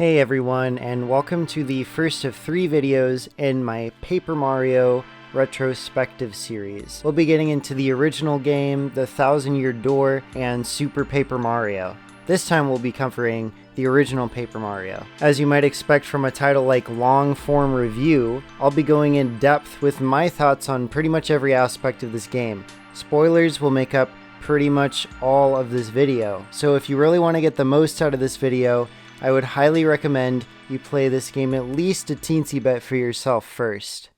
Hey everyone, and welcome to the first of 3 videos in my Paper Mario Retrospective series. We'll be getting into the original game, the Thousand Year Door, and Super Paper Mario. This time we'll be covering the original Paper Mario. As you might expect from a title like Long Form Review, I'll be going in depth with my thoughts on pretty much every aspect of this game. Spoilers will make up pretty much all of this video, so if you really want to get the most out of this video, I would highly recommend you play this game at least a teensy bit for yourself first.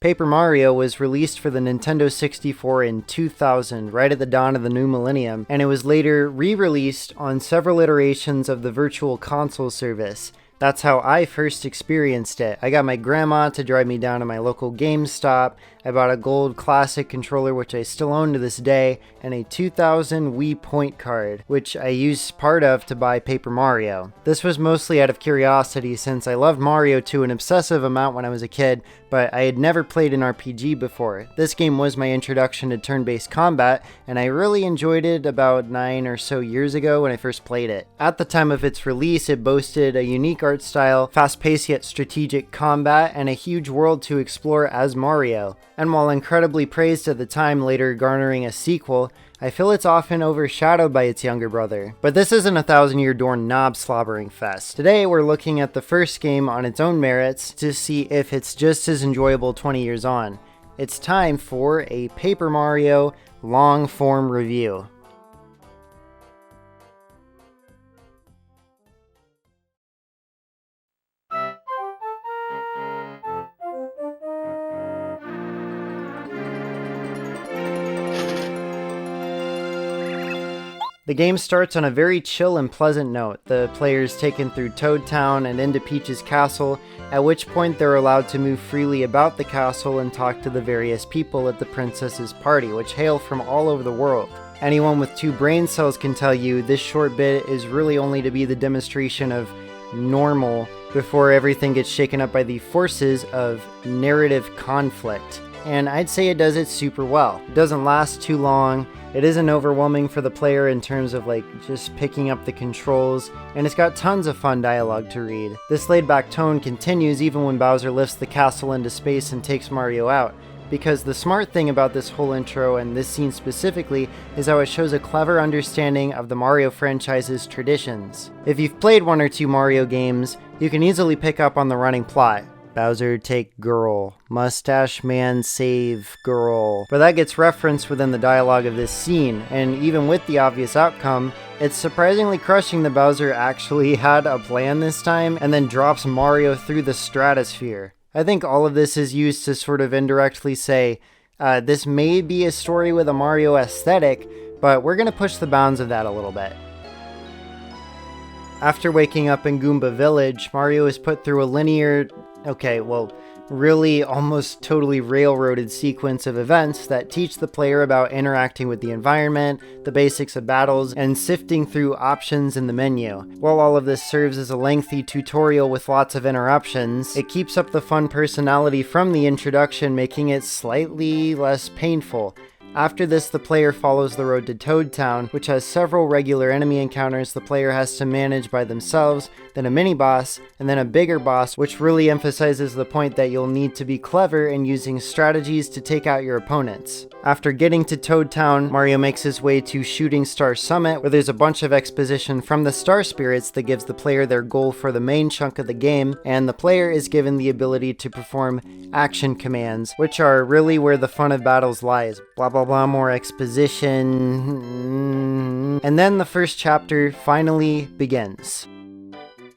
Paper Mario was released for the Nintendo 64 in 2000, right at the dawn of the new millennium, and it was later re-released on several iterations of the Virtual Console service. That's how I first experienced it. I got my grandma to drive me down to my local GameStop. I bought a gold classic controller, which I still own to this day, and a 2000 Wii point card, which I used part of to buy Paper Mario. This was mostly out of curiosity since I loved Mario to an obsessive amount when I was a kid, but I had never played an RPG before. This game was my introduction to turn-based combat, and I really enjoyed it about 9 or so years ago when I first played it. At the time of its release, it boasted a unique art style, fast-paced yet strategic combat, and a huge world to explore as Mario. And while incredibly praised at the time, later garnering a sequel, I feel it's often overshadowed by its younger brother. But this isn't a Thousand Year Door knob slobbering fest. Today we're looking at the first game on its own merits to see if it's just as enjoyable 20 years on. It's time for a Paper Mario long form review. The game starts on a very chill and pleasant note. The player is taken through Toad Town and into Peach's castle, at which point they're allowed to move freely about the castle and talk to the various people at the princess's party, which hail from all over the world. Anyone with 2 brain cells can tell you this short bit is really only to be the demonstration of normal before everything gets shaken up by the forces of narrative conflict. And I'd say it does it super well. It doesn't last too long. It isn't overwhelming for the player in terms of just picking up the controls, and it's got tons of fun dialogue to read. This laid-back tone continues even when Bowser lifts the castle into space and takes Mario out, because the smart thing about this whole intro and this scene specifically is how it shows a clever understanding of the Mario franchise's traditions. If you've played 1 or 2 Mario games, you can easily pick up on the running plot. Bowser take girl, mustache man save girl. But that gets referenced within the dialogue of this scene, and even with the obvious outcome, it's surprisingly crushing that Bowser actually had a plan this time and then drops Mario through the stratosphere. I think all of this is used to sort of indirectly say, this may be a story with a Mario aesthetic, but we're gonna push the bounds of that a little bit. After waking up in Goomba Village, Mario is put through a linear, really almost totally railroaded sequence of events that teach the player about interacting with the environment, the basics of battles, and sifting through options in the menu. While all of this serves as a lengthy tutorial with lots of interruptions, it keeps up the fun personality from the introduction, making it slightly less painful. After this, the player follows the road to Toad Town, which has several regular enemy encounters the player has to manage by themselves, then a mini-boss, and then a bigger boss, which really emphasizes the point that you'll need to be clever in using strategies to take out your opponents. After getting to Toad Town, Mario makes his way to Shooting Star Summit, where there's a bunch of exposition from the Star Spirits that gives the player their goal for the main chunk of the game, and the player is given the ability to perform action commands, which are really where the fun of battles lies. Blah blah blah, more exposition. And then the first chapter finally begins.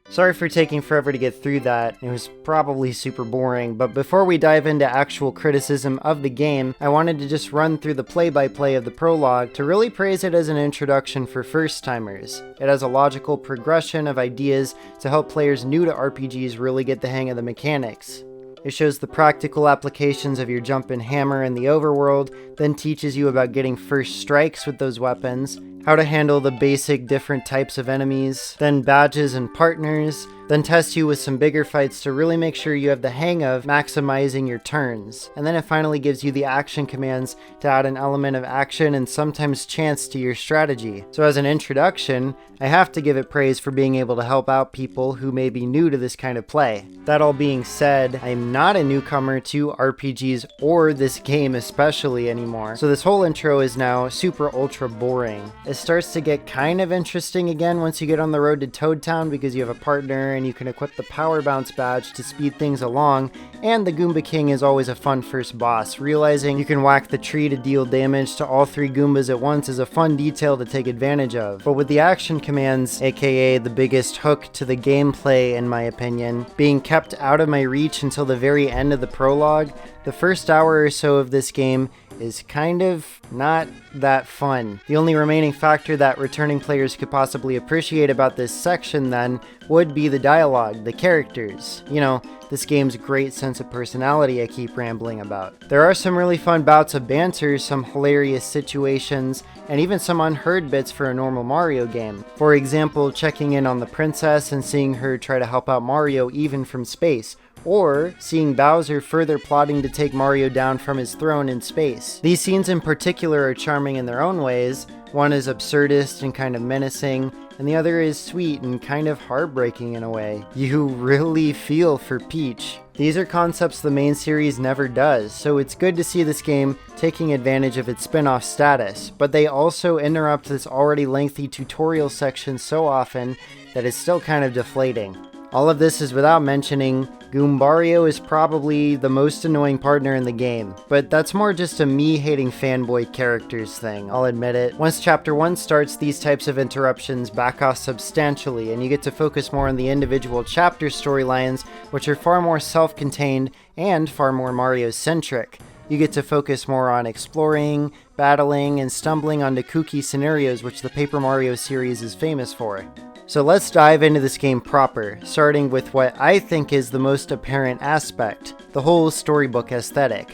Sorry for taking forever to get through that, it was probably super boring, but before we dive into actual criticism of the game, I wanted to just run through the play-by-play of the prologue to really praise it as an introduction for first-timers. It has a logical progression of ideas to help players new to RPGs really get the hang of the mechanics. It shows the practical applications of your jump and hammer in the overworld, then teaches you about getting first strikes with those weapons, how to handle the basic different types of enemies, then badges and partners, then test you with some bigger fights to really make sure you have the hang of maximizing your turns. And then it finally gives you the action commands to add an element of action and sometimes chance to your strategy. So as an introduction, I have to give it praise for being able to help out people who may be new to this kind of play. That all being said, I'm not a newcomer to RPGs or this game especially anymore, so this whole intro is now super ultra boring. It starts to get kind of interesting again once you get on the road to Toad Town because you have a partner and you can equip the Power Bounce badge to speed things along, and the Goomba King is always a fun first boss. Realizing you can whack the tree to deal damage to all 3 Goombas at once is a fun detail to take advantage of. But with the action commands, aka the biggest hook to the gameplay in my opinion, being kept out of my reach until the very end of the prologue, the first hour or so of this game is kind of not that fun. The only remaining factor that returning players could possibly appreciate about this section then would be the dialogue, the characters. You know, this game's great sense of personality I keep rambling about. There are some really fun bouts of banter, some hilarious situations, and even some unheard bits for a normal Mario game. For example, checking in on the princess and seeing her try to help out Mario even from space, or seeing Bowser further plotting to take Mario down from his throne in space. These scenes in particular are charming in their own ways. One is absurdist and kind of menacing, and the other is sweet and kind of heartbreaking in a way. You really feel for Peach. These are concepts the main series never does, so it's good to see this game taking advantage of its spin-off status, but they also interrupt this already lengthy tutorial section so often that it's still kind of deflating. All of this is without mentioning Goombario is probably the most annoying partner in the game, but that's more just a me hating fanboy characters thing, I'll admit it. Once chapter 1 starts, these types of interruptions back off substantially, and you get to focus more on the individual chapter storylines, which are far more self-contained and far more Mario-centric. You get to focus more on exploring, battling, and stumbling onto kooky scenarios which the Paper Mario series is famous for. So let's dive into this game proper, starting with what I think is the most apparent aspect, the whole storybook aesthetic.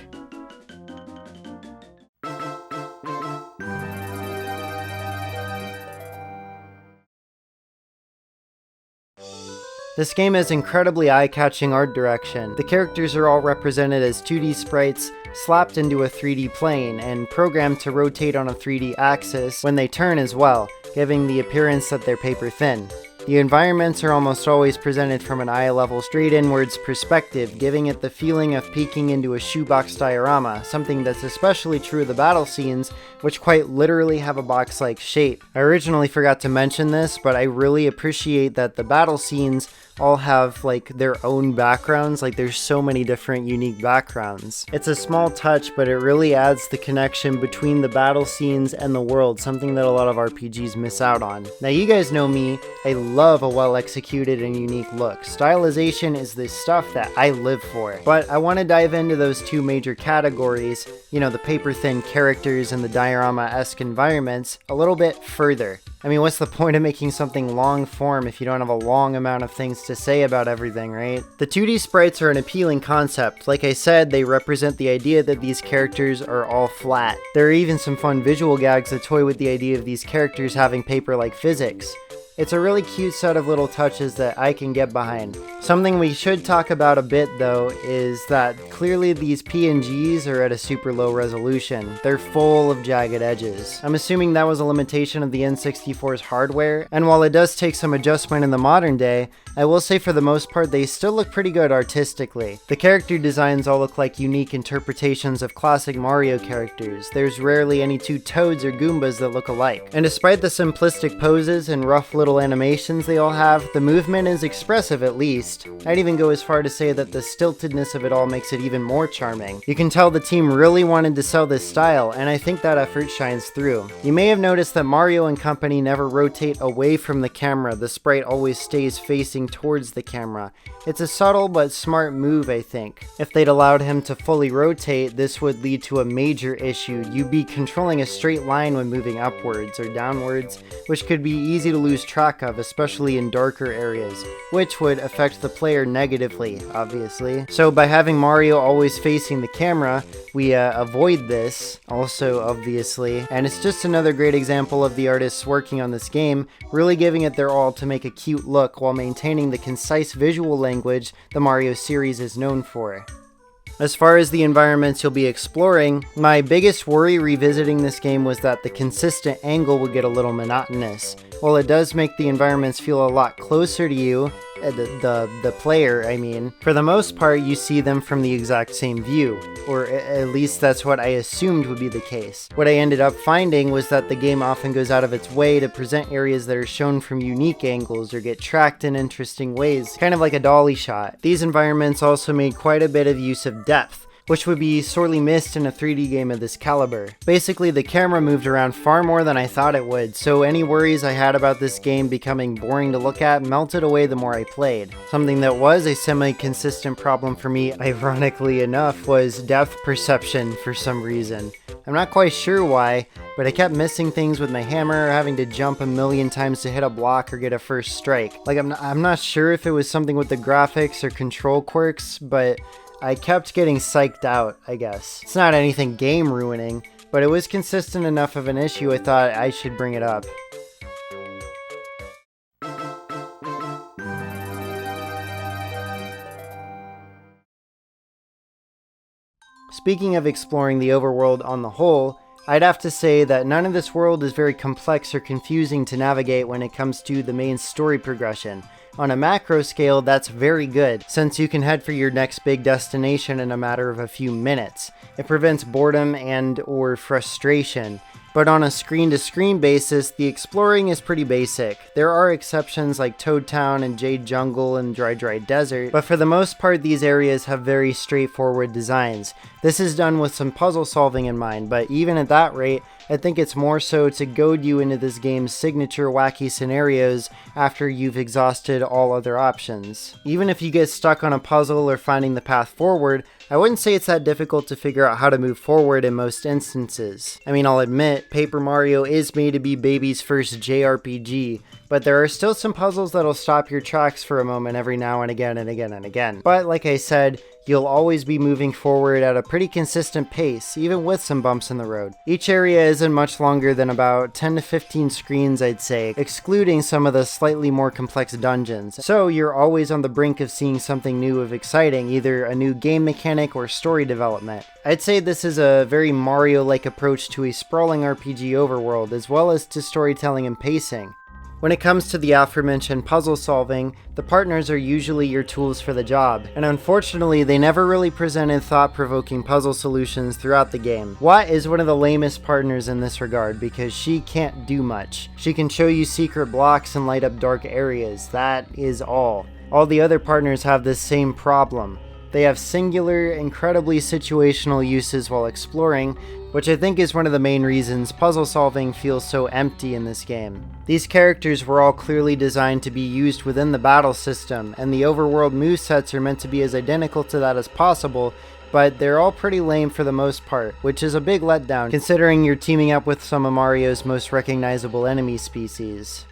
This game has incredibly eye-catching art direction. The characters are all represented as 2D sprites slapped into a 3D plane and programmed to rotate on a 3D axis when they turn as well, giving the appearance that they're paper thin. The environments are almost always presented from an eye-level straight inwards perspective, giving it the feeling of peeking into a shoebox diorama, something that's especially true of the battle scenes, which quite literally have a box-like shape. I originally forgot to mention this, but I really appreciate that the battle scenes all have like their own backgrounds. Like there's so many different unique backgrounds. It's a small touch, but it really adds the connection between the battle scenes and the world, something that a lot of RPGs miss out on. Now you guys know me, I love a well executed and unique look. Stylization is the stuff that I live for. But I want to dive into those two major categories, you know, the paper thin characters and the diorama-esque environments, a little bit further. I mean, what's the point of making something long form if you don't have a long amount of things to say about everything, right? The 2D sprites are an appealing concept. Like I said, they represent the idea that these characters are all flat. There are even some fun visual gags that toy with the idea of these characters having paper-like physics. It's a really cute set of little touches that I can get behind. Something we should talk about a bit though is that clearly these PNGs are at a super low resolution. They're full of jagged edges. I'm assuming that was a limitation of the N64's hardware, and while it does take some adjustment in the modern day, I will say for the most part they still look pretty good artistically. The character designs all look like unique interpretations of classic Mario characters. There's rarely any two Toads or Goombas that look alike. And despite the simplistic poses and rough little animations they all have, the movement is expressive at least. I'd even go as far to say that the stiltedness of it all makes it even more charming. You can tell the team really wanted to sell this style, and I think that effort shines through. You may have noticed that Mario and company never rotate away from the camera, the sprite always stays facing towards the camera. It's a subtle but smart move, I think. If they'd allowed him to fully rotate, this would lead to a major issue. You'd be controlling a straight line when moving upwards or downwards, which could be easy to lose track of, especially in darker areas, which would affect the player negatively, obviously. So by having Mario always facing the camera, we avoid this, also obviously, and it's just another great example of the artists working on this game, really giving it their all to make a cute look while maintaining the concise visual language the Mario series is known for. As far as the environments you'll be exploring, my biggest worry revisiting this game was that the consistent angle would get a little monotonous. While it does make the environments feel a lot closer to you, the player, I mean, for the most part you see them from the exact same view, or at least that's what I assumed would be the case. What I ended up finding was that the game often goes out of its way to present areas that are shown from unique angles or get tracked in interesting ways, kind of like a dolly shot. These environments also made quite a bit of use of depth, which would be sorely missed in a 3D game of this caliber. Basically, the camera moved around far more than I thought it would, so any worries I had about this game becoming boring to look at melted away the more I played. Something that was a semi-consistent problem for me, ironically enough, was depth perception for some reason. I'm not quite sure why, but I kept missing things with my hammer, or having to jump a million times to hit a block or get a first strike. Like, I'm not sure if it was something with the graphics or control quirks, but I kept getting psyched out, I guess. It's not anything game ruining, but it was consistent enough of an issue I thought I should bring it up. Speaking of exploring the overworld on the whole, I'd have to say that none of this world is very complex or confusing to navigate when it comes to the main story progression. On a macro scale, that's very good, since you can head for your next big destination in a matter of a few minutes. It prevents boredom and or frustration. But on a screen-to-screen basis, the exploring is pretty basic. There are exceptions like Toad Town and Jade Jungle and Dry Desert, but for the most part these areas have very straightforward designs. This is done with some puzzle solving in mind, but even at that rate, I think it's more so to goad you into this game's signature wacky scenarios after you've exhausted all other options. Even if you get stuck on a puzzle or finding the path forward, I wouldn't say it's that difficult to figure out how to move forward in most instances. I mean, I'll admit, Paper Mario is made to be baby's first JRPG, but there are still some puzzles that'll stop your tracks for a moment every now and again and again and again. But like I said, you'll always be moving forward at a pretty consistent pace, even with some bumps in the road. Each area isn't much longer than about 10 to 15 screens, I'd say, excluding some of the slightly more complex dungeons. So you're always on the brink of seeing something new of exciting, either a new game mechanic or story development. I'd say this is a very Mario-like approach to a sprawling RPG overworld, as well as to storytelling and pacing. When it comes to the aforementioned puzzle solving, the partners are usually your tools for the job, and unfortunately they never really presented thought-provoking puzzle solutions throughout the game. Watt is one of the lamest partners in this regard because she can't do much. She can show you secret blocks and light up dark areas, that is all. All the other partners have this same problem. They have singular, incredibly situational uses while exploring, which I think is one of the main reasons puzzle solving feels so empty in this game. These characters were all clearly designed to be used within the battle system, and the overworld movesets are meant to be as identical to that as possible, but they're all pretty lame for the most part, which is a big letdown considering you're teaming up with some of Mario's most recognizable enemy species.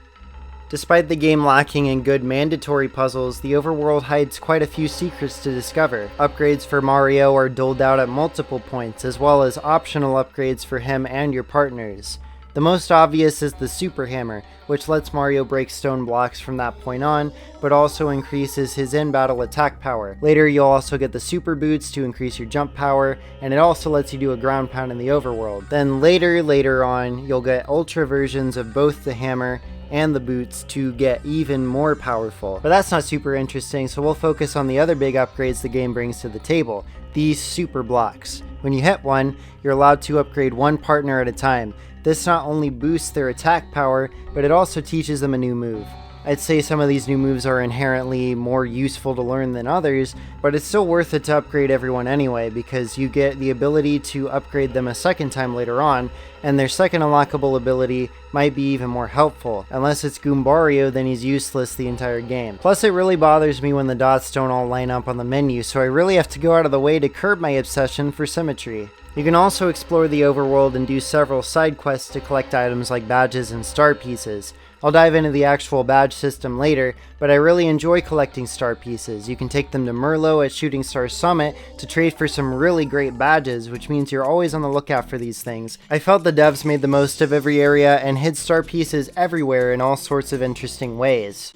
Despite the game lacking in good mandatory puzzles, the overworld hides quite a few secrets to discover. Upgrades for Mario are doled out at multiple points, as well as optional upgrades for him and your partners. The most obvious is the Super Hammer, which lets Mario break stone blocks from that point on, but also increases his in-battle attack power. Later you'll also get the Super Boots to increase your jump power, and it also lets you do a ground pound in the overworld. Then later on, you'll get Ultra versions of both the hammer and the boots to get even more powerful. But that's not super interesting, so we'll focus on the other big upgrades the game brings to the table, these super blocks. When you hit one, you're allowed to upgrade one partner at a time. This not only boosts their attack power, but it also teaches them a new move. I'd say some of these new moves are inherently more useful to learn than others, but it's still worth it to upgrade everyone anyway, because you get the ability to upgrade them a second time later on, and their second unlockable ability might be even more helpful. Unless it's Goombario, then he's useless the entire game. Plus, it really bothers me when the dots don't all line up on the menu, so I really have to go out of the way to curb my obsession for symmetry. You can also explore the overworld and do several side quests to collect items like badges and star pieces. I'll dive into the actual badge system later, but I really enjoy collecting star pieces. You can take them to Merlot at Shooting Star Summit to trade for some really great badges, which means you're always on the lookout for these things. I felt the devs made the most of every area and hid star pieces everywhere in all sorts of interesting ways.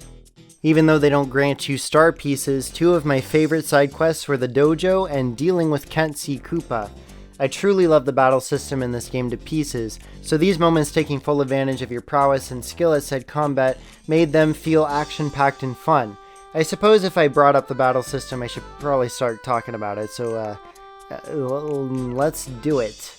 Even though they don't grant you star pieces, two of my favorite side quests were the dojo and dealing with Kent C. Koopa. I truly love the battle system in this game to pieces, so these moments taking full advantage of your prowess and skill at said combat made them feel action-packed and fun. I suppose if I brought up the battle system, I should probably start talking about it, so let's do it.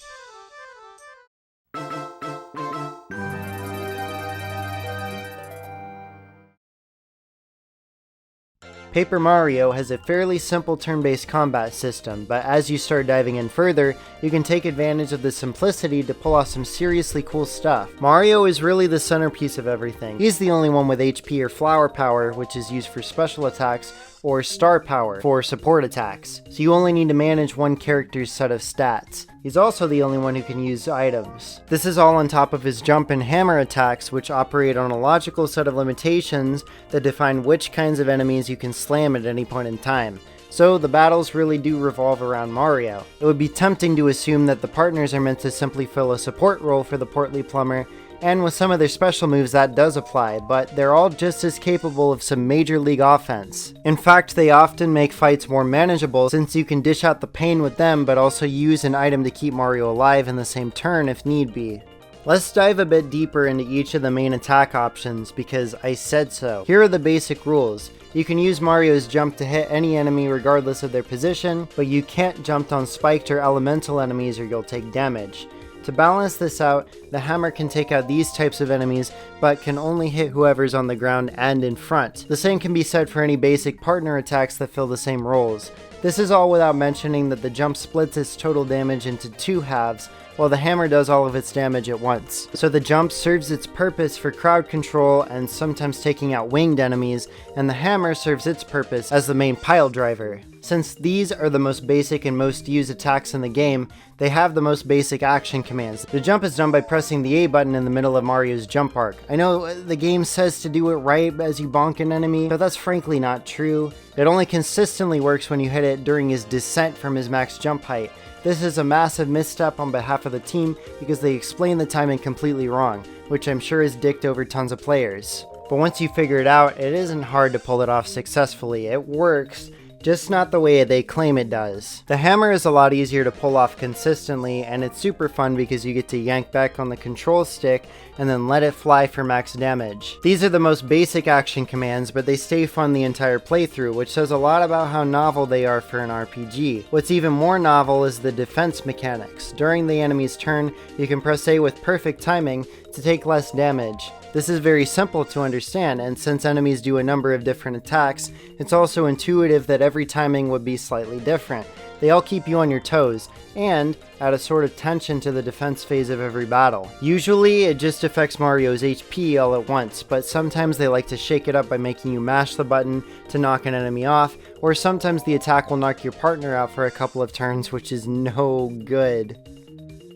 Paper Mario has a fairly simple turn-based combat system, but as you start diving in further, you can take advantage of the simplicity to pull off some seriously cool stuff. Mario is really the centerpiece of everything. He's the only one with HP or flower power, which is used for special attacks, or star power for support attacks, so you only need to manage one character's set of stats. He's also the only one who can use items. This is all on top of his jump and hammer attacks, which operate on a logical set of limitations that define which kinds of enemies you can slam at any point in time. So the battles really do revolve around Mario. It would be tempting to assume that the partners are meant to simply fill a support role for the portly plumber, and with some of their special moves that does apply, but they're all just as capable of some major league offense. In fact, they often make fights more manageable since you can dish out the pain with them but also use an item to keep Mario alive in the same turn if need be. Let's dive a bit deeper into each of the main attack options because I said so. Here are the basic rules. You can use Mario's jump to hit any enemy regardless of their position, but you can't jump on spiked or elemental enemies or you'll take damage. To balance this out, the hammer can take out these types of enemies, but can only hit whoever's on the ground and in front. The same can be said for any basic partner attacks that fill the same roles. This is all without mentioning that the jump splits its total damage into two halves, while the hammer does all of its damage at once. So the jump serves its purpose for crowd control and sometimes taking out winged enemies, and the hammer serves its purpose as the main pile driver. Since these are the most basic and most used attacks in the game, they have the most basic action commands. The jump is done by pressing the A button in the middle of Mario's jump arc. I know the game says to do it right as you bonk an enemy, but that's frankly not true. It only consistently works when you hit it during his descent from his max jump height. This is a massive misstep on behalf of the team because they explain the timing completely wrong, which I'm sure has dicked over tons of players. But once you figure it out, it isn't hard to pull it off successfully. It works, just not the way they claim it does. The hammer is a lot easier to pull off consistently, and it's super fun because you get to yank back on the control stick and then let it fly for max damage. These are the most basic action commands, but they stay fun the entire playthrough, which says a lot about how novel they are for an RPG. What's even more novel is the defense mechanics. During the enemy's turn, you can press A with perfect timing to take less damage. This is very simple to understand, and since enemies do a number of different attacks, it's also intuitive that every timing would be slightly different. They all keep you on your toes, and add a sort of tension to the defense phase of every battle. Usually, it just affects Mario's HP all at once, but sometimes they like to shake it up by making you mash the button to knock an enemy off, or sometimes the attack will knock your partner out for a couple of turns, which is no good.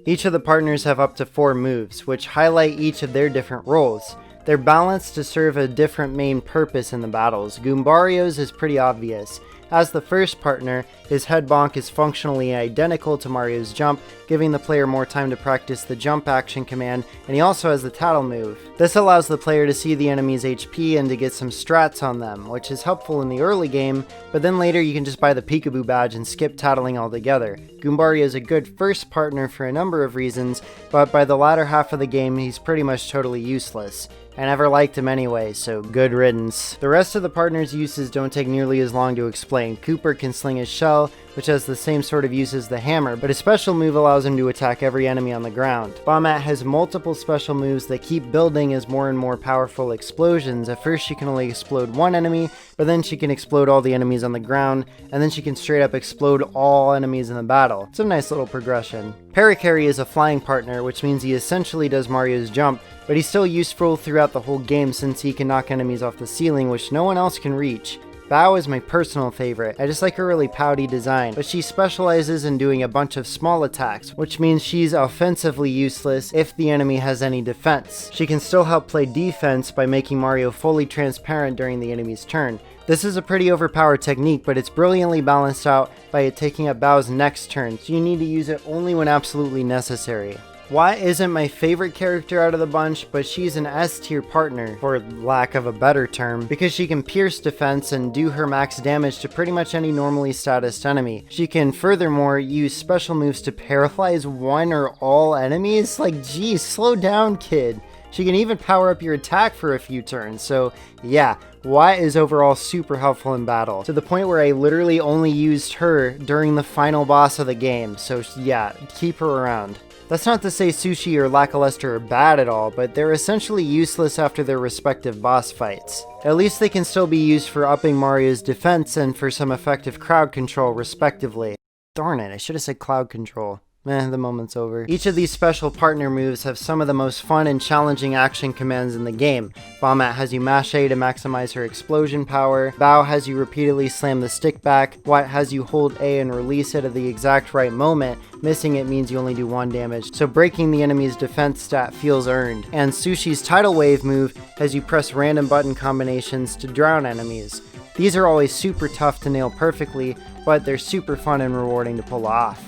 Each of the partners have up to 4 moves, which highlight each of their different roles. They're balanced to serve a different main purpose in the battles. Goombario's is pretty obvious. As the first partner, his head bonk is functionally identical to Mario's jump, giving the player more time to practice the jump action command, and he also has the tattle move. This allows the player to see the enemy's HP and to get some strats on them, which is helpful in the early game, but then later you can just buy the peekaboo badge and skip tattling altogether. Goombario is a good first partner for a number of reasons, but by the latter half of the game he's pretty much totally useless. I never liked him anyway, so good riddance. The rest of the partner's uses don't take nearly as long to explain. Cooper can sling his shell, which has the same sort of use as the hammer, but his special move allows him to attack every enemy on the ground. Bombat has multiple special moves that keep building as more and more powerful explosions. At first she can only explode one enemy, but then she can explode all the enemies on the ground, and then she can straight up explode all enemies in the battle. It's a nice little progression. Parakarry is a flying partner, which means he essentially does Mario's jump, but he's still useful throughout the whole game since he can knock enemies off the ceiling, which no one else can reach. Bao is my personal favorite. I just like her really pouty design, but she specializes in doing a bunch of small attacks, which means she's offensively useless if the enemy has any defense. She can still help play defense by making Mario fully transparent during the enemy's turn. This is a pretty overpowered technique, but it's brilliantly balanced out by it taking up Bao's next turn, so you need to use it only when absolutely necessary. Why isn't my favorite character out of the bunch, but she's an S-tier partner, for lack of a better term, because she can pierce defense and do her max damage to pretty much any normally statused enemy. She can furthermore use special moves to paralyze one or all enemies? Like, geez, slow down, kid. She can even power up your attack for a few turns, so yeah, Why is overall super helpful in battle, to the point where I literally only used her during the final boss of the game, so yeah, keep her around. That's not to say Sushi or Lackluster are bad at all, but they're essentially useless after their respective boss fights. At least they can still be used for upping Mario's defense and for some effective crowd control respectively. Darn it, I should have said cloud control. The moment's over. Each of these special partner moves have some of the most fun and challenging action commands in the game. Bombat has you mash A to maximize her explosion power, Bao has you repeatedly slam the stick back, White has you hold A and release it at the exact right moment, missing it means you only do 1 damage, so breaking the enemy's defense stat feels earned. And Sushi's Tidal Wave move has you press random button combinations to drown enemies. These are always super tough to nail perfectly, but they're super fun and rewarding to pull off.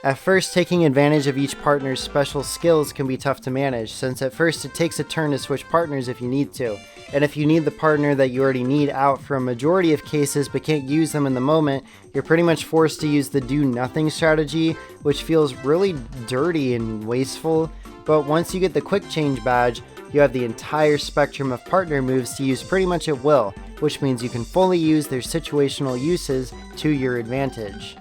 At first, taking advantage of each partner's special skills can be tough to manage, since at first it takes a turn to switch partners if you need to, and if you need the partner that you already need out for a majority of cases but can't use them in the moment, you're pretty much forced to use the do nothing strategy, which feels really dirty and wasteful, but once you get the quick change badge, you have the entire spectrum of partner moves to use pretty much at will, which means you can fully use their situational uses to your advantage.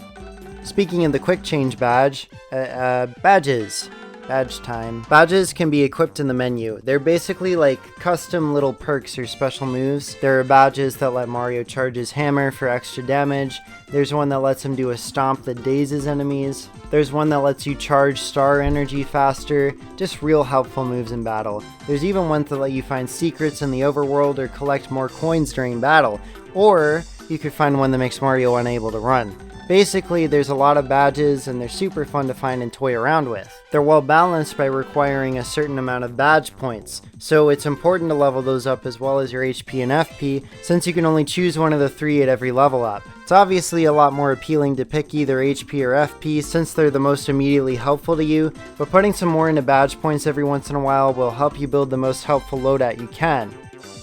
Speaking of the quick change badge, badges. Badge time. Badges can be equipped in the menu. They're basically like custom little perks or special moves. There are badges that let Mario charge his hammer for extra damage. There's one that lets him do a stomp that dazes enemies. There's one that lets you charge star energy faster. Just real helpful moves in battle. There's even one that let you find secrets in the overworld or collect more coins during battle. Or you could find one that makes Mario unable to run. Basically, there's a lot of badges and they're super fun to find and toy around with. They're well balanced by requiring a certain amount of badge points, so it's important to level those up as well as your HP and FP, since you can only choose one of the 3 at every level up. It's obviously a lot more appealing to pick either HP or FP since they're the most immediately helpful to you, but putting some more into badge points every once in a while will help you build the most helpful loadout you can.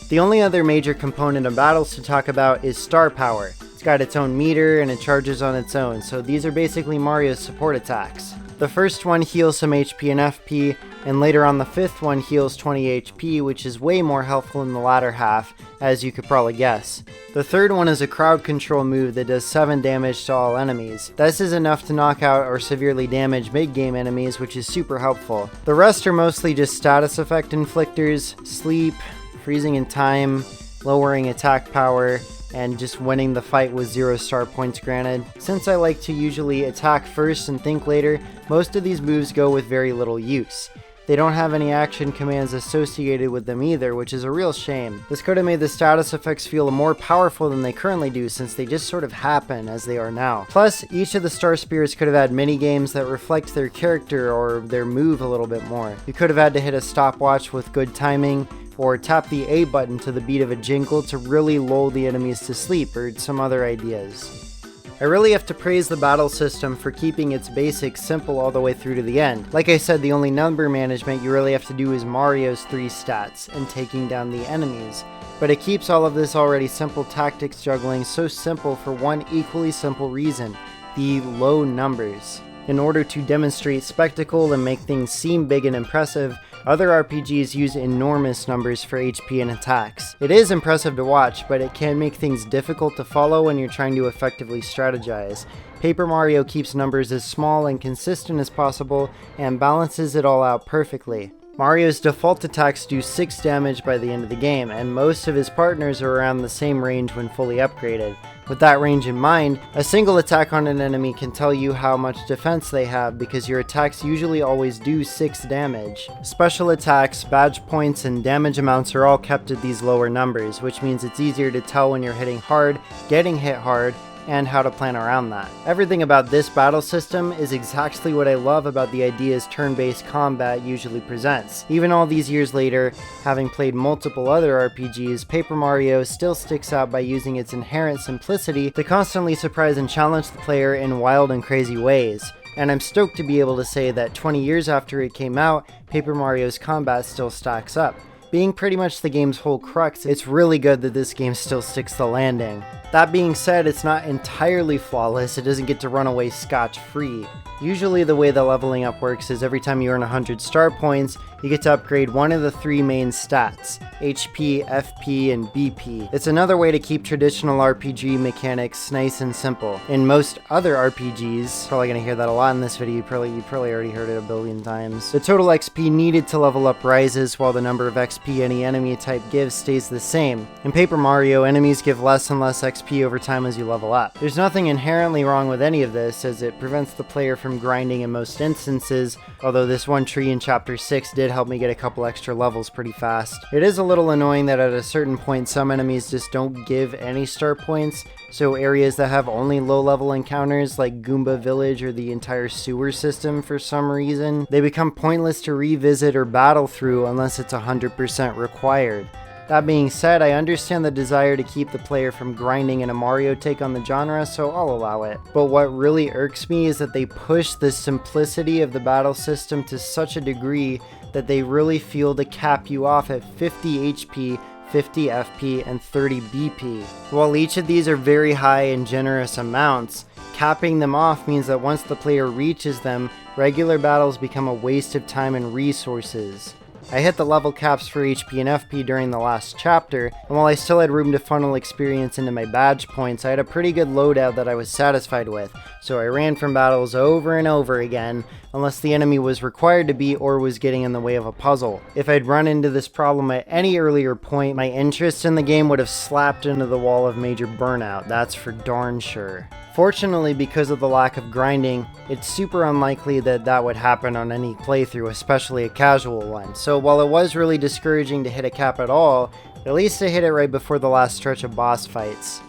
The only other major component of battles to talk about is star power. It's got its own meter and it charges on its own, so these are basically Mario's support attacks. The first one heals some HP and FP, and later on the 5th one heals 20 HP, which is way more helpful in the latter half, as you could probably guess. The 3rd one is a crowd control move that does 7 damage to all enemies. This is enough to knock out or severely damage mid-game enemies, which is super helpful. The rest are mostly just status effect inflictors, sleep, freezing in time, lowering attack power, and just winning the fight with 0 star points granted. Since I like to usually attack first and think later, most of these moves go with very little use. They don't have any action commands associated with them either, which is a real shame. This could have made the status effects feel more powerful than they currently do, since they just sort of happen as they are now. Plus, each of the Star Spirits could have had mini-games that reflect their character or their move a little bit more. You could have had to hit a stopwatch with good timing, or tap the A button to the beat of a jingle to really lull the enemies to sleep, or some other ideas. I really have to praise the battle system for keeping its basics simple all the way through to the end. Like I said, the only number management you really have to do is Mario's 3 stats and taking down the enemies. But it keeps all of this already simple tactics juggling so simple for one equally simple reason: the low numbers. In order to demonstrate spectacle and make things seem big and impressive, other RPGs use enormous numbers for HP and attacks. It is impressive to watch, but it can make things difficult to follow when you're trying to effectively strategize. Paper Mario keeps numbers as small and consistent as possible and balances it all out perfectly. Mario's default attacks do 6 damage by the end of the game, and most of his partners are around the same range when fully upgraded. With that range in mind, a single attack on an enemy can tell you how much defense they have because your attacks usually always do 6 damage. Special attacks, badge points, and damage amounts are all kept at these lower numbers, which means it's easier to tell when you're hitting hard, getting hit hard, and how to plan around that. Everything about this battle system is exactly what I love about the ideas turn-based combat usually presents. Even all these years later, having played multiple other RPGs, Paper Mario still sticks out by using its inherent simplicity to constantly surprise and challenge the player in wild and crazy ways. And I'm stoked to be able to say that 20 years after it came out, Paper Mario's combat still stacks up. Being pretty much the game's whole crux, it's really good that this game still sticks the landing. That being said, it's not entirely flawless, it doesn't get to run away scotch-free. Usually the way the leveling up works is every time you earn 100 star points, you get to upgrade one of the 3 main stats, HP, FP, and BP. It's another way to keep traditional RPG mechanics nice and simple. In most other RPGs, probably gonna hear that a lot in this video, you probably already heard it a billion times, the total XP needed to level up rises while the number of XP any enemy type gives stays the same. In Paper Mario, enemies give less and less XP over time as you level up. There's nothing inherently wrong with any of this, as it prevents the player from grinding in most instances, although this one tree in Chapter 6 did help me get a couple extra levels pretty fast. It is a little annoying that at a certain point some enemies just don't give any star points, so areas that have only low-level encounters like Goomba Village or the entire sewer system for some reason, they become pointless to revisit or battle through unless it's 100% required. That being said, I understand the desire to keep the player from grinding in a Mario take on the genre, so I'll allow it. But what really irks me is that they push the simplicity of the battle system to such a degree that they really feel to cap you off at 50 HP, 50 FP, and 30 BP. While each of these are very high and generous amounts, capping them off means that once the player reaches them, regular battles become a waste of time and resources. I hit the level caps for HP and FP during the last chapter, and while I still had room to funnel experience into my badge points, I had a pretty good loadout that I was satisfied with, so I ran from battles over and over again, unless the enemy was required to be or was getting in the way of a puzzle. If I'd run into this problem at any earlier point, my interest in the game would have slapped into the wall of major burnout, that's for darn sure. Fortunately, because of the lack of grinding, it's super unlikely that that would happen on any playthrough, especially a casual one. So while it was really discouraging to hit a cap at all, at least I hit it right before the last stretch of boss fights.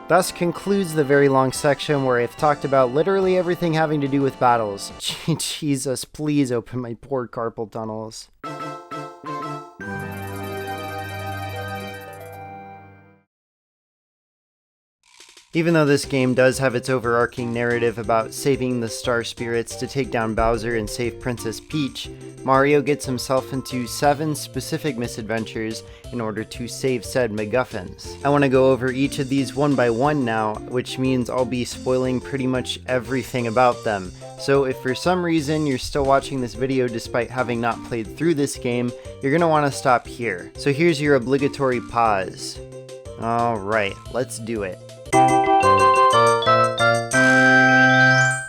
Thus concludes the very long section where I've talked about literally everything having to do with battles. Jesus, please open my poor carpal tunnels. Even though this game does have its overarching narrative about saving the Star Spirits to take down Bowser and save Princess Peach, Mario gets himself into 7 specific misadventures in order to save said MacGuffins. I want to go over each of these one by one now, which means I'll be spoiling pretty much everything about them. So if for some reason you're still watching this video despite having not played through this game, you're going to want to stop here. So here's your obligatory pause. Alright, let's do it.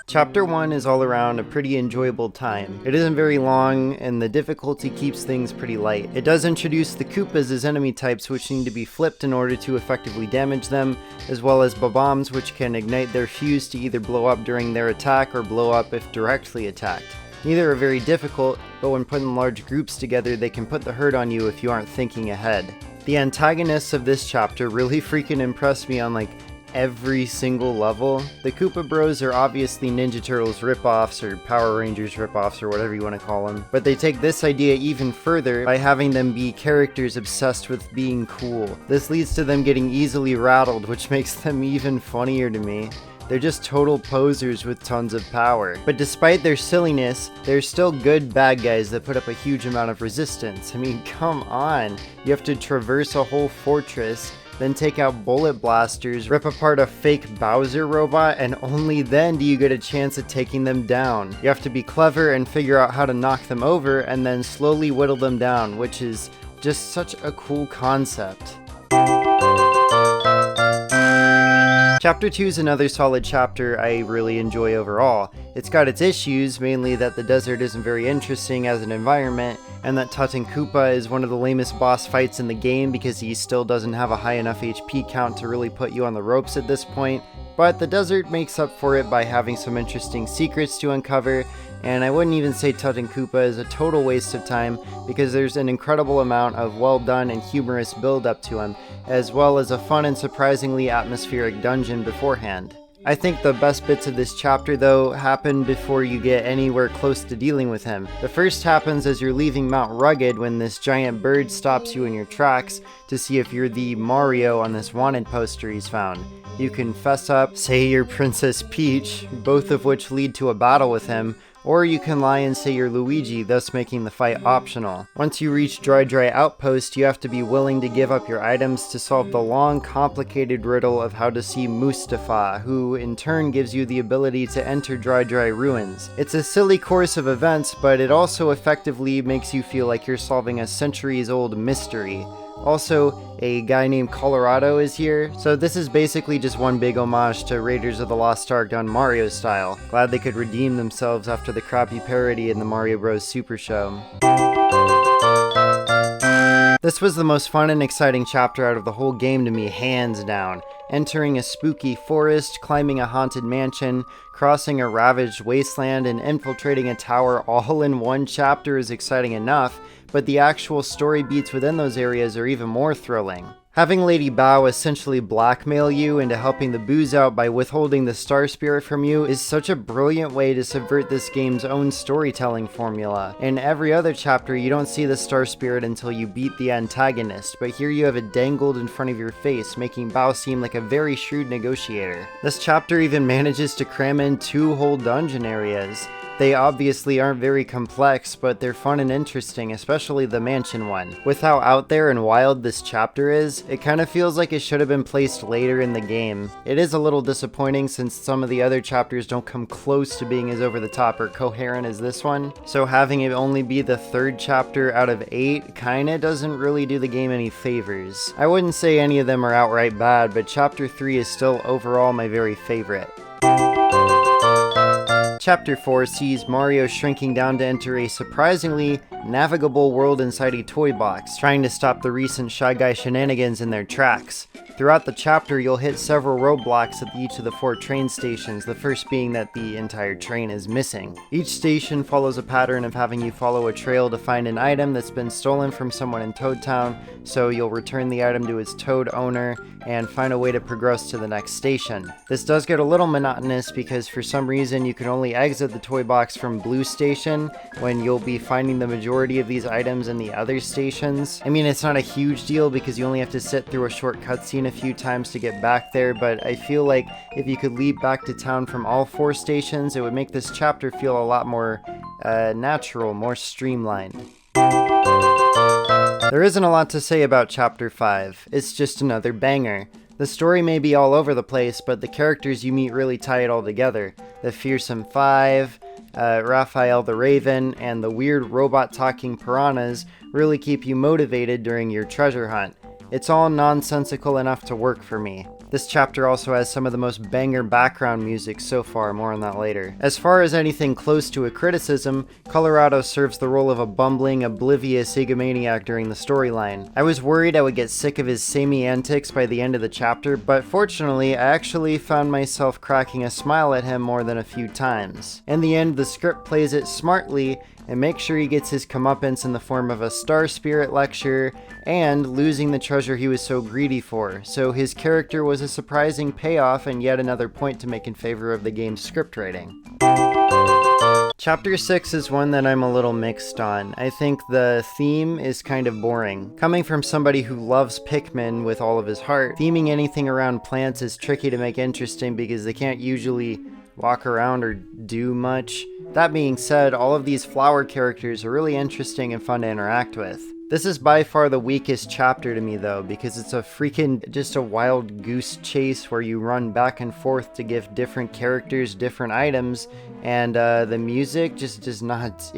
Chapter 1 is all around a pretty enjoyable time. It isn't very long, and the difficulty keeps things pretty light. It does introduce the Koopas as enemy types which need to be flipped in order to effectively damage them, as well as Bob-ombs which can ignite their fuse to either blow up during their attack or blow up if directly attacked. Neither are very difficult, but when put in large groups together they can put the hurt on you if you aren't thinking ahead. The antagonists of this chapter really freaking impressed me on like every single level. The Koopa Bros are obviously Ninja Turtles ripoffs or Power Rangers ripoffs or whatever you want to call them, but they take this idea even further by having them be characters obsessed with being cool. This leads to them getting easily rattled, which makes them even funnier to me. They're just total posers with tons of power. But despite their silliness, they're still good bad guys that put up a huge amount of resistance. I mean, come on. You have to traverse a whole fortress, then take out bullet blasters, rip apart a fake Bowser robot, and only then do you get a chance at taking them down. You have to be clever and figure out how to knock them over, and then slowly whittle them down, which is just such a cool concept. Chapter 2 is another solid chapter I really enjoy overall. It's got its issues, mainly that the desert isn't very interesting as an environment, and that Koopa is one of the lamest boss fights in the game because he still doesn't have a high enough HP count to really put you on the ropes at this point, but the desert makes up for it by having some interesting secrets to uncover, and I wouldn't even say Koopa is a total waste of time because there's an incredible amount of well done and humorous build up to him, as well as a fun and surprisingly atmospheric dungeon beforehand. I think the best bits of this chapter, though, happen before you get anywhere close to dealing with him. The first happens as you're leaving Mount Rugged when this giant bird stops you in your tracks to see if you're the Mario on this wanted poster he's found. You can fess up, say you're Princess Peach, both of which lead to a battle with him, or you can lie and say you're Luigi, thus making the fight optional. Once you reach Dry Outpost, you have to be willing to give up your items to solve the long, complicated riddle of how to see Mustafa, who in turn gives you the ability to enter Dry Ruins. It's a silly course of events, but it also effectively makes you feel like you're solving a centuries-old mystery. Also, a guy named Colorado is here, so this is basically just one big homage to Raiders of the Lost Ark done Mario style. Glad they could redeem themselves after the crappy parody in the Mario Bros. Super Show. This was the most fun and exciting chapter out of the whole game to me, hands down. Entering a spooky forest, climbing a haunted mansion, crossing a ravaged wasteland, and infiltrating a tower all in one chapter is exciting enough, but the actual story beats within those areas are even more thrilling. Having Lady Bow essentially blackmail you into helping the booze out by withholding the Star Spirit from you is such a brilliant way to subvert this game's own storytelling formula. In every other chapter, you don't see the Star Spirit until you beat the antagonist, but here you have it dangled in front of your face, making Bow seem like a very shrewd negotiator. This chapter even manages to cram in 2 whole dungeon areas. They obviously aren't very complex, but they're fun and interesting, especially the mansion one. With how out there and wild this chapter is, it kind of feels like it should have been placed later in the game. It is a little disappointing since some of the other chapters don't come close to being as over the top or coherent as this one, so having it only be the 3rd chapter out of 8 kinda doesn't really do the game any favors. I wouldn't say any of them are outright bad, but chapter 3 is still overall my very favorite. Chapter 4 sees Mario shrinking down to enter a surprisingly navigable world inside a toy box, trying to stop the recent Shy Guy shenanigans in their tracks. Throughout the chapter, you'll hit several roadblocks at each of the 4 train stations, the first being that the entire train is missing. Each station follows a pattern of having you follow a trail to find an item that's been stolen from someone in Toad Town, so you'll return the item to its Toad owner and find a way to progress to the next station. This does get a little monotonous because for some reason you can only exit the toy box from Blue Station when you'll be finding the majority of these items in the other stations. I mean, it's not a huge deal because you only have to sit through a short cutscene a few times to get back there, but I feel like if you could leap back to town from all 4 stations, it would make this chapter feel a lot more natural, more streamlined. There isn't a lot to say about Chapter 5, it's just another banger. The story may be all over the place, but the characters you meet really tie it all together. The Fearsome Five, Raphael the Raven, and the weird robot-talking piranhas really keep you motivated during your treasure hunt. It's all nonsensical enough to work for me. This chapter also has some of the most banger background music so far, more on that later. As far as anything close to a criticism, Colorado serves the role of a bumbling, oblivious egomaniac during the storyline. I was worried I would get sick of his samey antics by the end of the chapter, but fortunately, I actually found myself cracking a smile at him more than a few times. In the end, the script plays it smartly and makes sure he gets his comeuppance in the form of a Star Spirit lecture and losing the treasure he was so greedy for, so his character was a surprising payoff and yet another point to make in favor of the game's script writing. Chapter 6 is one that I'm a little mixed on. I think the theme is kind of boring. Coming from somebody who loves Pikmin with all of his heart, theming anything around plants is tricky to make interesting because they can't usually walk around or do much. That being said, all of these flower characters are really interesting and fun to interact with. This is by far the weakest chapter to me though, because it's just a wild goose chase where you run back and forth to give different characters different items, and the music just does not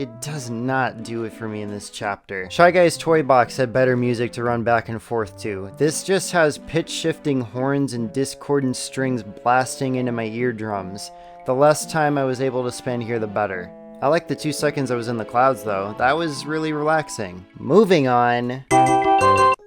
do it for me in this chapter. Shy Guy's Toy Box had better music to run back and forth to. This just has pitch-shifting horns and discordant strings blasting into my eardrums. The less time I was able to spend here, the better. I like the 2 seconds I was in the clouds though. That was really relaxing. Moving on.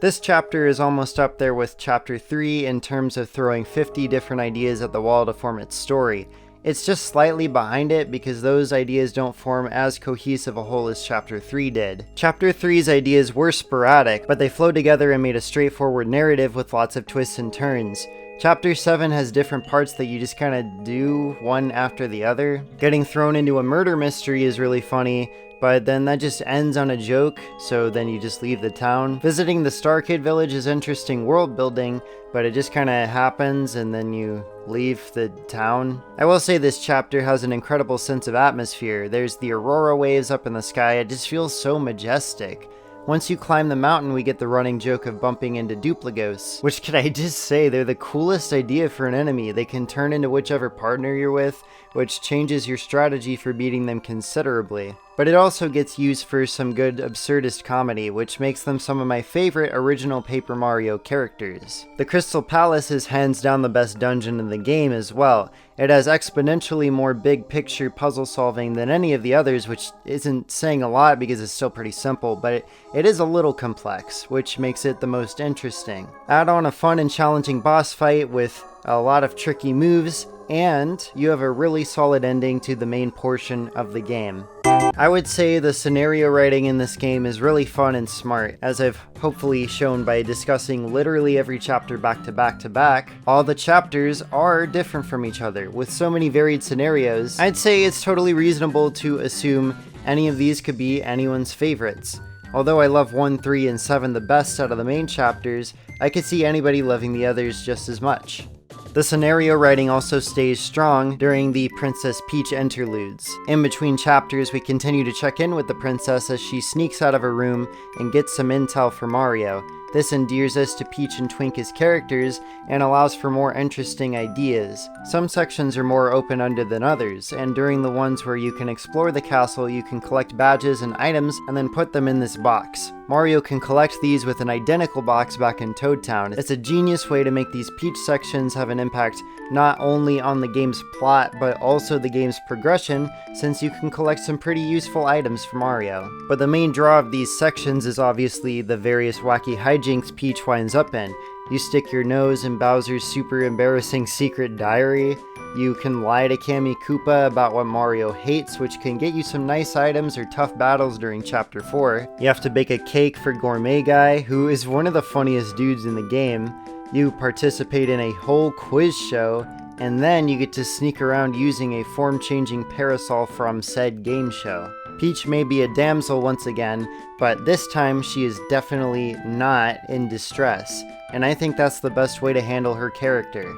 This chapter is almost up there with chapter 3 in terms of throwing 50 different ideas at the wall to form its story. It's just slightly behind it because those ideas don't form as cohesive a whole as chapter 3 did. Chapter 3's ideas were sporadic, but they flowed together and made a straightforward narrative with lots of twists and turns. Chapter 7 has different parts that you just kind of do one after the other. Getting thrown into a murder mystery is really funny, but then that just ends on a joke, so then you just leave the town. Visiting the Star Kid village is interesting world building, but it just kind of happens and then you leave the town. I will say this chapter has an incredible sense of atmosphere. There's the aurora waves up in the sky, it just feels so majestic. Once you climb the mountain, we get the running joke of bumping into dupligos, which can I just say, they're the coolest idea for an enemy. They can turn into whichever partner you're with, which changes your strategy for beating them considerably. But it also gets used for some good absurdist comedy, which makes them some of my favorite original Paper Mario characters. The Crystal Palace is hands down the best dungeon in the game as well. It has exponentially more big picture puzzle solving than any of the others, which isn't saying a lot because it's still pretty simple, but it is a little complex, which makes it the most interesting. Add on a fun and challenging boss fight with a lot of tricky moves, and you have a really solid ending to the main portion of the game. I would say the scenario writing in this game is really fun and smart, as I've hopefully shown by discussing literally every chapter back to back to back. All the chapters are different from each other, with so many varied scenarios. I'd say it's totally reasonable to assume any of these could be anyone's favorites. Although I love 1, 3, and 7 the best out of the main chapters, I could see anybody loving the others just as much. The scenario writing also stays strong during the Princess Peach interludes. In between chapters, we continue to check in with the princess as she sneaks out of her room and gets some intel for Mario. This endears us to Peach and Twink as characters and allows for more interesting ideas. Some sections are more open-ended than others, and during the ones where you can explore the castle, you can collect badges and items and then put them in this box. Mario can collect these with an identical box back in Toad Town. It's a genius way to make these Peach sections have an impact not only on the game's plot, but also the game's progression, since you can collect some pretty useful items for Mario. But the main draw of these sections is obviously the various wacky hijinks Peach winds up in. You stick your nose in Bowser's super embarrassing secret diary. You can lie to Kammy Koopa about what Mario hates, which can get you some nice items or tough battles during Chapter 4. You have to bake a cake for Gourmet Guy, who is one of the funniest dudes in the game. You participate in a whole quiz show, and then you get to sneak around using a form-changing parasol from said game show. Peach may be a damsel once again, but this time she is definitely not in distress, and I think that's the best way to handle her character.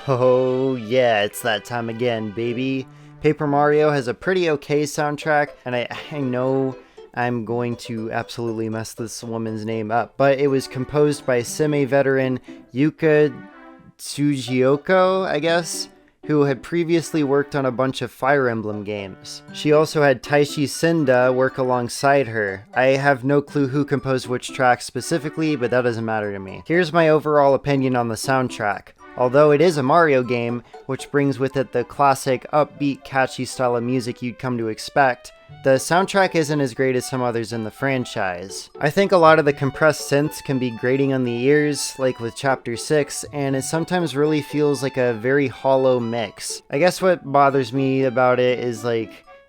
Oh yeah, it's that time again, baby. Paper Mario has a pretty okay soundtrack, and I know I'm going to absolutely mess this woman's name up, but it was composed by semi-veteran Yuka Tsujioko, I guess, who had previously worked on a bunch of Fire Emblem games. She also had Taishi Sinda work alongside her. I have no clue who composed which track specifically, but that doesn't matter to me. Here's my overall opinion on the soundtrack. Although it is a Mario game, which brings with it the classic upbeat, catchy style of music you'd come to expect, the soundtrack isn't as great as some others in the franchise. I think a lot of the compressed synths can be grating on the ears, like with Chapter 6, and it sometimes really feels like a very hollow mix. I guess what bothers me about it is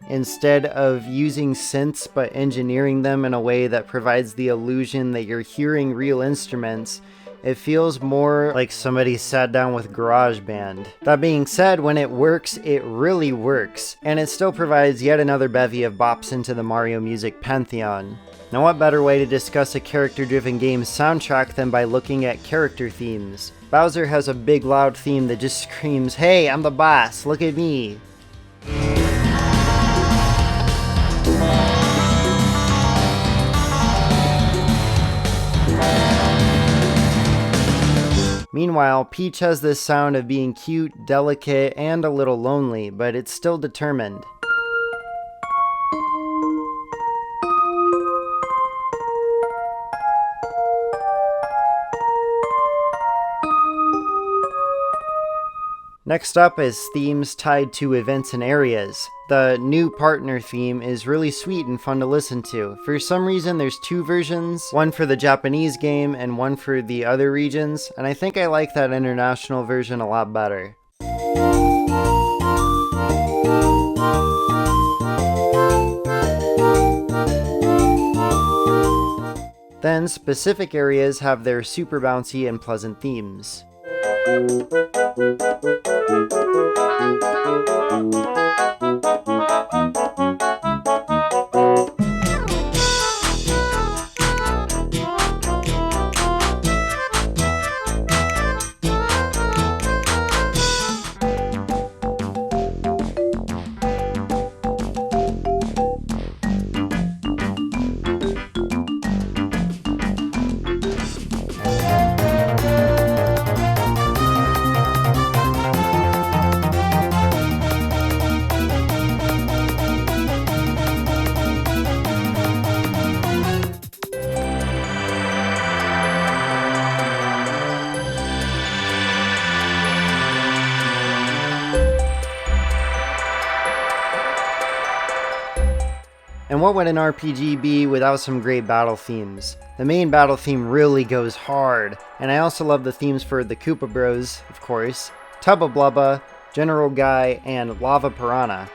instead of using synths but engineering them in a way that provides the illusion that you're hearing real instruments, it feels more like somebody sat down with GarageBand. That being said, when it works, it really works, and it still provides yet another bevy of bops into the Mario music pantheon. Now what better way to discuss a character-driven game's soundtrack than by looking at character themes? Bowser has a big loud theme that just screams, "Hey, I'm the boss, look at me!" Meanwhile, Peach has this sound of being cute, delicate, and a little lonely, but it's still determined. Next up is themes tied to events and areas. The new partner theme is really sweet and fun to listen to. For some reason there's two versions, one for the Japanese game and one for the other regions, and I think I like that international version a lot better. Then specific areas have their super bouncy and pleasant themes. And what would an RPG be without some great battle themes? The main battle theme really goes hard, and I also love the themes for the Koopa Bros, of course, Tubba Blubba, General Guy, and Lava Piranha.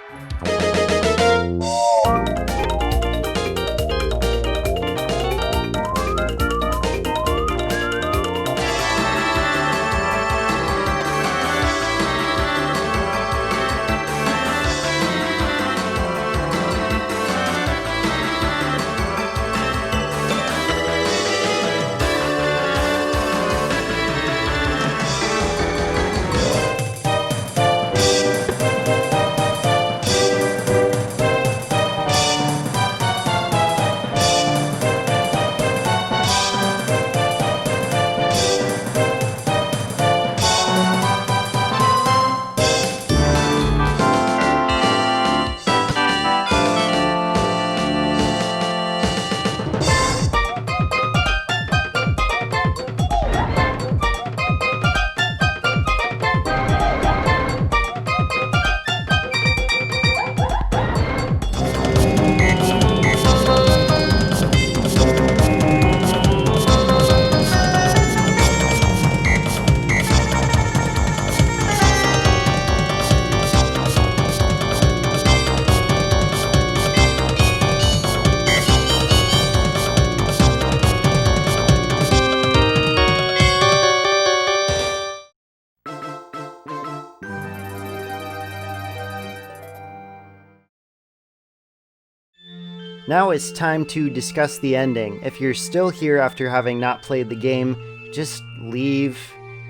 Now it's time to discuss the ending. If you're still here after having not played the game, just leave.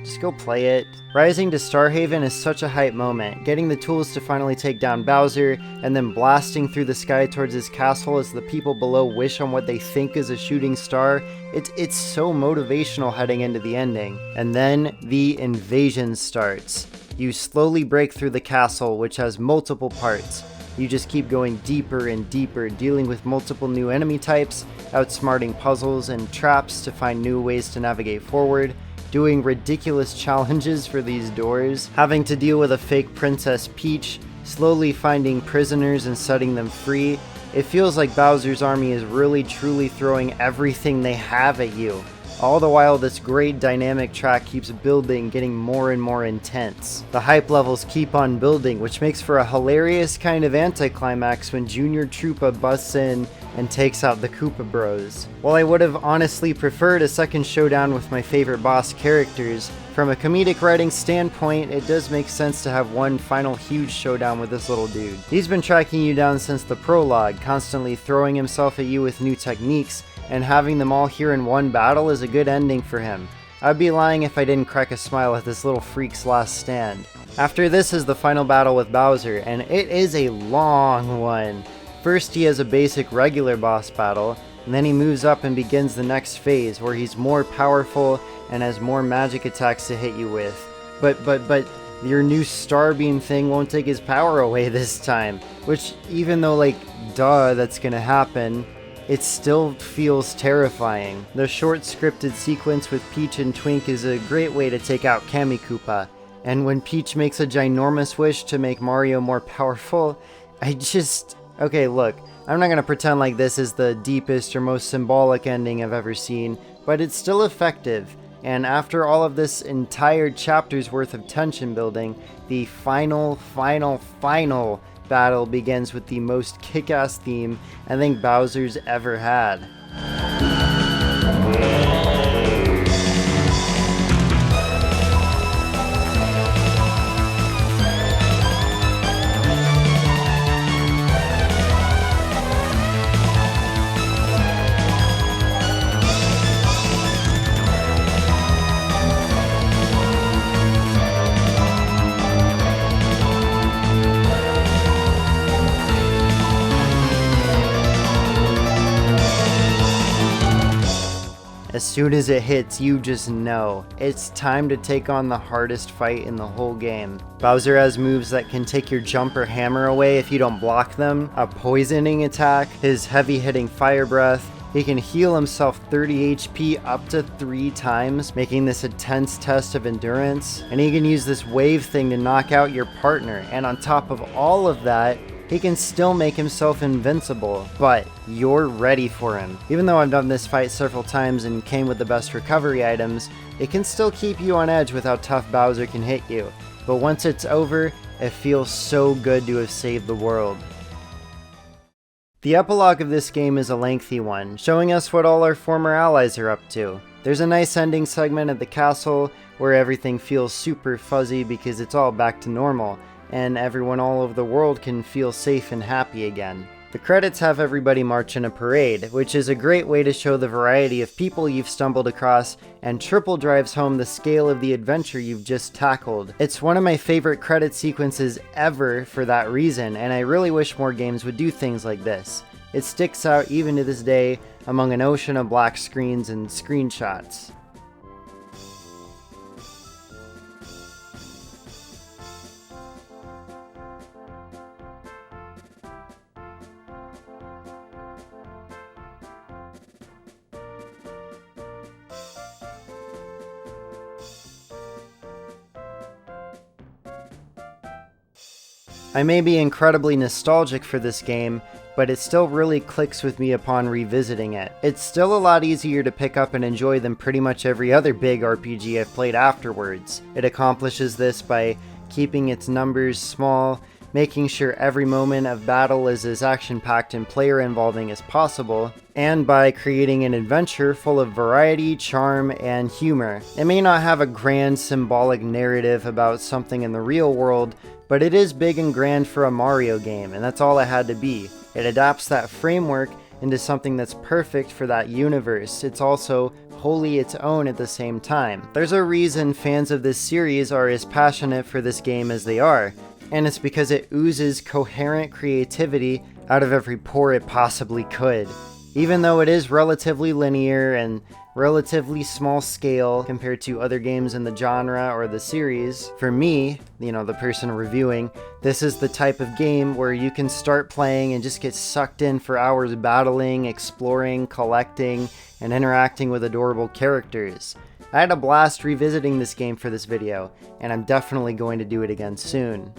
Just go play it. Rising to Starhaven is such a hype moment. Getting the tools to finally take down Bowser, and then blasting through the sky towards his castle as the people below wish on what they think is a shooting star. It's so motivational heading into the ending. And then the invasion starts. You slowly break through the castle, which has multiple parts. You just keep going deeper and deeper, dealing with multiple new enemy types, outsmarting puzzles and traps to find new ways to navigate forward, doing ridiculous challenges for these doors, having to deal with a fake Princess Peach, slowly finding prisoners and setting them free. It feels like Bowser's army is really truly throwing everything they have at you. All the while, this great dynamic track keeps building, getting more and more intense. The hype levels keep on building, which makes for a hilarious kind of anticlimax when Junior Troopa busts in and takes out the Koopa Bros. While I would have honestly preferred a second showdown with my favorite boss characters, from a comedic writing standpoint, it does make sense to have one final huge showdown with this little dude. He's been tracking you down since the prologue, constantly throwing himself at you with new techniques, and having them all here in one battle is a good ending for him. I'd be lying if I didn't crack a smile at this little freak's last stand. After this is the final battle with Bowser, and it is a long one. First he has a basic regular boss battle, and then he moves up and begins the next phase where he's more powerful and has more magic attacks to hit you with. But your new Starbeam thing won't take his power away this time, which even though duh, that's gonna happen, it still feels terrifying. The short scripted sequence with Peach and Twink is a great way to take out Kamikoopa, And when Peach makes a ginormous wish to make Mario more powerful, okay, look, I'm not gonna pretend like this is the deepest or most symbolic ending I've ever seen, but it's still effective. And after all of this entire chapter's worth of tension building, the final battle begins with the most kick-ass theme I think Bowser's ever had. As soon as it hits, you just know it's time to take on the hardest fight in the whole game. Bowser has moves that can take your jump or hammer away if you don't block them, a poisoning attack, his heavy-hitting fire breath. He can heal himself 30 HP up to 3 times, making this a tense test of endurance. And he can use this wave thing to knock out your partner. And on top of all of that, he can still make himself invincible, but you're ready for him. Even though I've done this fight several times and came with the best recovery items, it can still keep you on edge with how tough Bowser can hit you. But once it's over, it feels so good to have saved the world. The epilogue of this game is a lengthy one, showing us what all our former allies are up to. There's a nice ending segment at the castle where everything feels super fuzzy because it's all back to normal, and everyone all over the world can feel safe and happy again. The credits have everybody march in a parade, which is a great way to show the variety of people you've stumbled across, and triple drives home the scale of the adventure you've just tackled. It's one of my favorite credit sequences ever for that reason, and I really wish more games would do things like this. It sticks out even to this day among an ocean of black screens and screenshots. I may be incredibly nostalgic for this game, but it still really clicks with me upon revisiting it. It's still a lot easier to pick up and enjoy than pretty much every other big RPG I've played afterwards. It accomplishes this by keeping its numbers small, making sure every moment of battle is as action-packed and player-involving as possible, and by creating an adventure full of variety, charm, and humor. It may not have a grand symbolic narrative about something in the real world, but it is big and grand for a Mario game, and that's all it had to be. It adapts that framework into something that's perfect for that universe. It's also wholly its own at the same time. There's a reason fans of this series are as passionate for this game as they are, and it's because it oozes coherent creativity out of every pore it possibly could. Even though it is relatively linear and relatively small scale compared to other games in the genre or the series, for me, the person reviewing, this is the type of game where you can start playing and just get sucked in for hours battling, exploring, collecting, and interacting with adorable characters. I had a blast revisiting this game for this video, and I'm definitely going to do it again soon.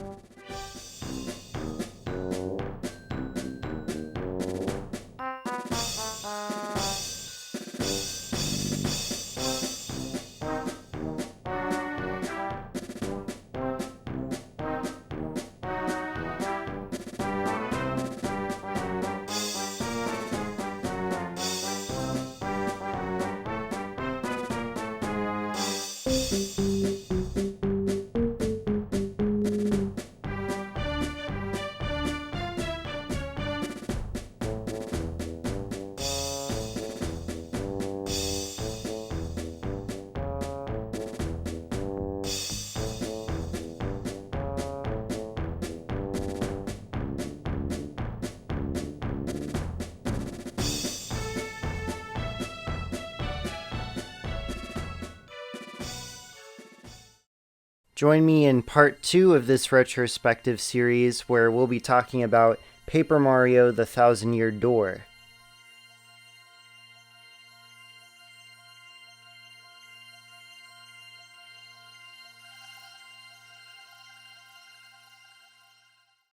Join me in part 2 of this retrospective series where we'll be talking about Paper Mario: The Thousand Year Door.